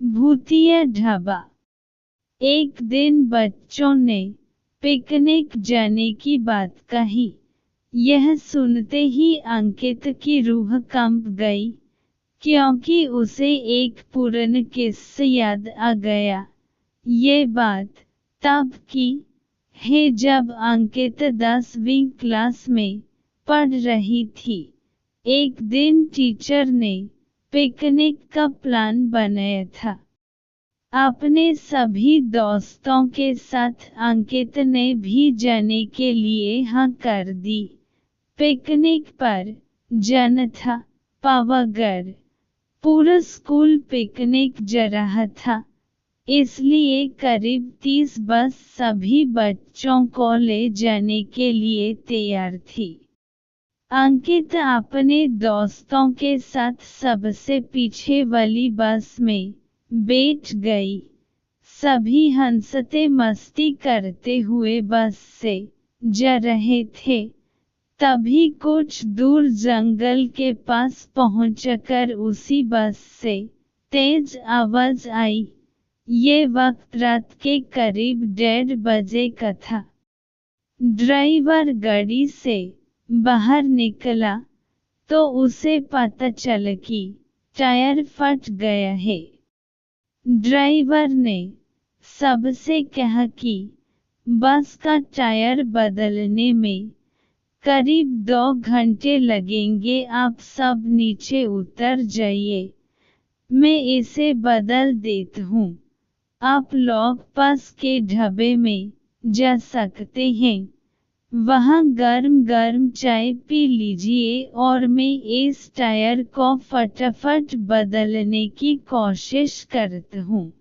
भूतिया ढाबा। एक दिन बच्चों ने पिकनिक जाने की बात कही। यह सुनते ही अंकित की रूह कंप गई, क्योंकि उसे एक पुराना किस्सा याद आ गया। ये बात तब की है जब अंकित 10वीं क्लास में पढ़ रही थी। एक दिन टीचर ने पिकनिक का प्लान बनाया था। अपने सभी दोस्तों के साथ अंकित ने भी जाने के लिए हाँ कर दी। पिकनिक पर जाना था पावागढ़। पूरा स्कूल पिकनिक जा रहा था, इसलिए करीब 30 बस सभी बच्चों को ले जाने के लिए तैयार थी। अंकित अपने दोस्तों के साथ सबसे पीछे वाली बस में बैठ गई। सभी हंसते मस्ती करते हुए बस से जा रहे थे। तभी कुछ दूर जंगल के पास पहुंचकर उसी बस से तेज आवाज आई। ये वक्त रात के करीब 1:30 बजे का था। ड्राइवर गाड़ी से बाहर निकला तो उसे पता चला कि टायर फट गया है। ड्राइवर ने सबसे कहा कि बस का टायर बदलने में करीब 2 घंटे लगेंगे, आप सब नीचे उतर जाइए, मैं इसे बदल देता हूँ। आप लोग पास के ढाबे में जा सकते हैं, वहाँ गर्म गर्म चाय पी लीजिए और मैं इस टायर को फटाफट बदलने की कोशिश करता हूँ।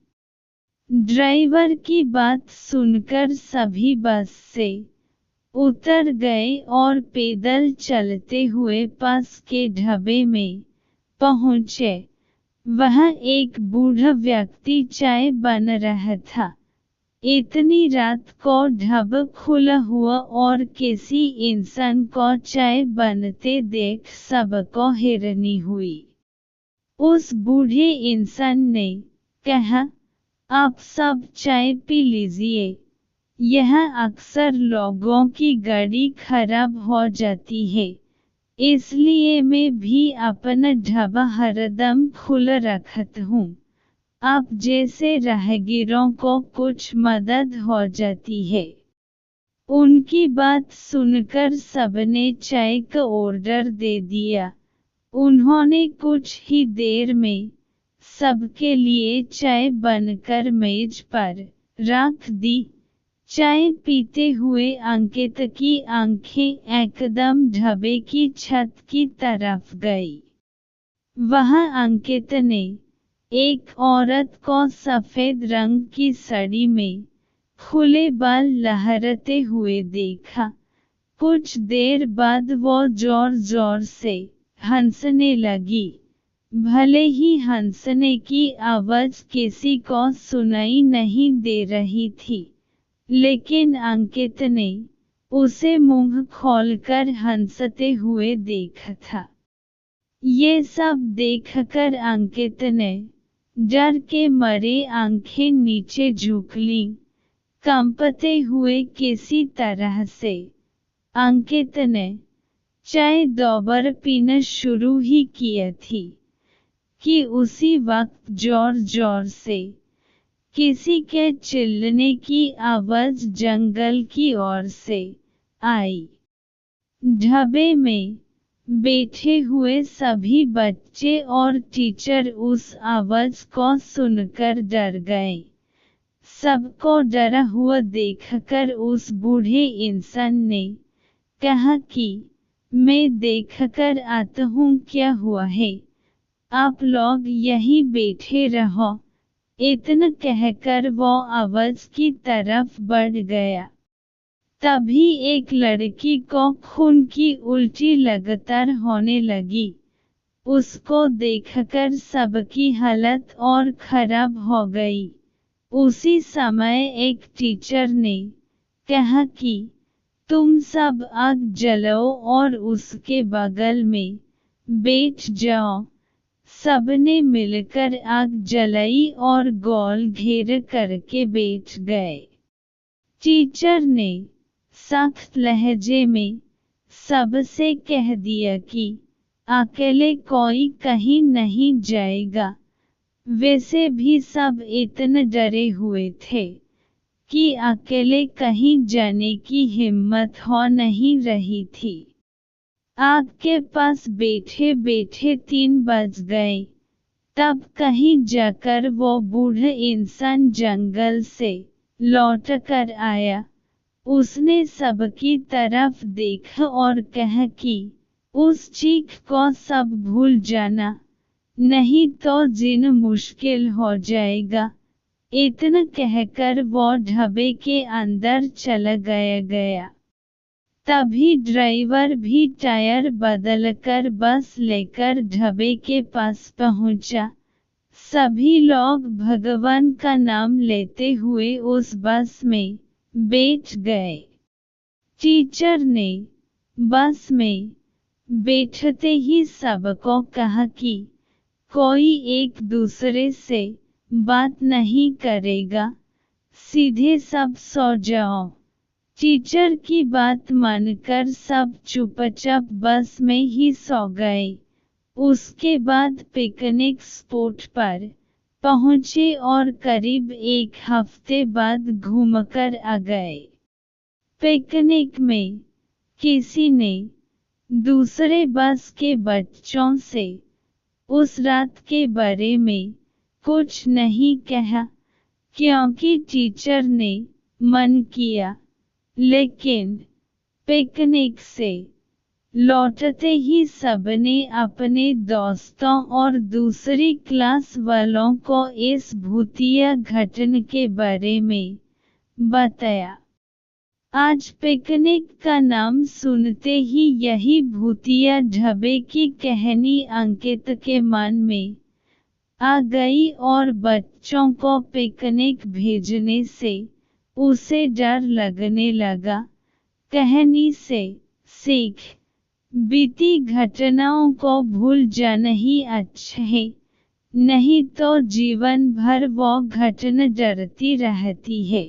ड्राइवर की बात सुनकर सभी बस से उतर गए और पैदल चलते हुए पास के ढाबे में पहुँचे। वहाँ एक बूढ़ा व्यक्ति चाय बना रहा था। इतनी रात को ढाबा खुला हुआ और किसी इंसान को चाय बनते देख सबको हैरानी हुई। उस बूढ़े इंसान ने कहा, आप सब चाय पी लीजिए, यहाँ अक्सर लोगों की गाड़ी खराब हो जाती है, इसलिए मैं भी अपना ढाबा हरदम खुला रखता हूँ। आप जैसे राहगीरों को कुछ मदद हो जाती है। उनकी बात सुनकर सबने चाय का ऑर्डर दे दिया। उन्होंने कुछ ही देर में सबके लिए चाय बनकर मेज पर रख दी। चाय पीते हुए अंकित की आंखें एकदम ढाबे की छत की तरफ गई। वहाँ अंकित ने एक औरत को सफेद रंग की साड़ी में खुले बाल लहराते हुए देखा। कुछ देर बाद वो जोर जोर से हंसने लगी। भले ही हंसने की आवाज किसी को सुनाई नहीं दे रही थी, लेकिन अंकित ने उसे मुंह खोलकर हंसते हुए देखा था। ये सब देखकर अंकित ने डर के मारे आंखें नीचे झुक लीं, कंपते हुए किसी तरह से। अंकित ने चाय दोबारा पीना शुरू ही किया थी कि उसी वक्त जोर जोर से किसी के चिल्लाने की आवाज जंगल की ओर से आई। ढाबे में बैठे हुए सभी बच्चे और टीचर उस आवाज को सुनकर डर गए। सबको डरा हुआ देखकर उस बूढ़े इंसान ने कहा कि मैं देखकर आता हूँ क्या हुआ है, आप लोग यहीं बैठे रहो। इतना कहकर वो आवाज की तरफ बढ़ गया। तभी एक लड़की को खून की उल्टी लगातार होने लगी। उसको देखकर सबकी हालत और खराब हो गई। उसी समय एक टीचर ने कहा कि तुम सब आग जलाओ और उसके बगल में बैठ जाओ। सबने मिलकर आग जलाई और गोल घेर करके बैठ गए। टीचर ने सख्त लहजे में सबसे कह दिया कि अकेले कोई कहीं नहीं जाएगा। वैसे भी सब इतने डरे हुए थे कि अकेले कहीं जाने की हिम्मत हो नहीं रही थी। आग के पास बैठे बैठे 3 बज गए। तब कहीं जाकर वो बूढ़ा इंसान जंगल से लौट कर आया। उसने सबकी तरफ देखा और कहा कि उस चीख को सब भूल जाना, नहीं तो जीना मुश्किल हो जाएगा। इतना कहकर वो ढाबे के अंदर चला गया। तभी ड्राइवर भी टायर बदलकर बस लेकर ढाबे के पास पहुंचा। सभी लोग भगवान का नाम लेते हुए उस बस में बैठ गए। टीचर ने बस में बैठते ही सबको कहा कि कोई एक दूसरे से बात नहीं करेगा, सीधे सब सो जाओ। टीचर की बात मानकर सब चुपचाप बस में ही सो गए। उसके बाद पिकनिक स्पॉट पर पहुंचे और करीब 1 हफ्ते बाद घूमकर आ गए। पिकनिक में किसी ने दूसरे बस के बच्चों से उस रात के बारे में कुछ नहीं कहा, क्योंकि टीचर ने मन किया। लेकिन पिकनिक से लौटते ही सबने अपने दोस्तों और दूसरी क्लास वालों को इस भूतिया घटना के बारे में बताया। आज पिकनिक का नाम सुनते ही यही भूतिया ढाबे की कहानी अंकित के मन में आ गई और बच्चों को पिकनिक भेजने से उसे डर लगने लगा। कहानी से सीख, बीती घटनाओं को भूल जाना ही अच्छा है, नहीं तो जीवन भर वो घटना डरती रहती है।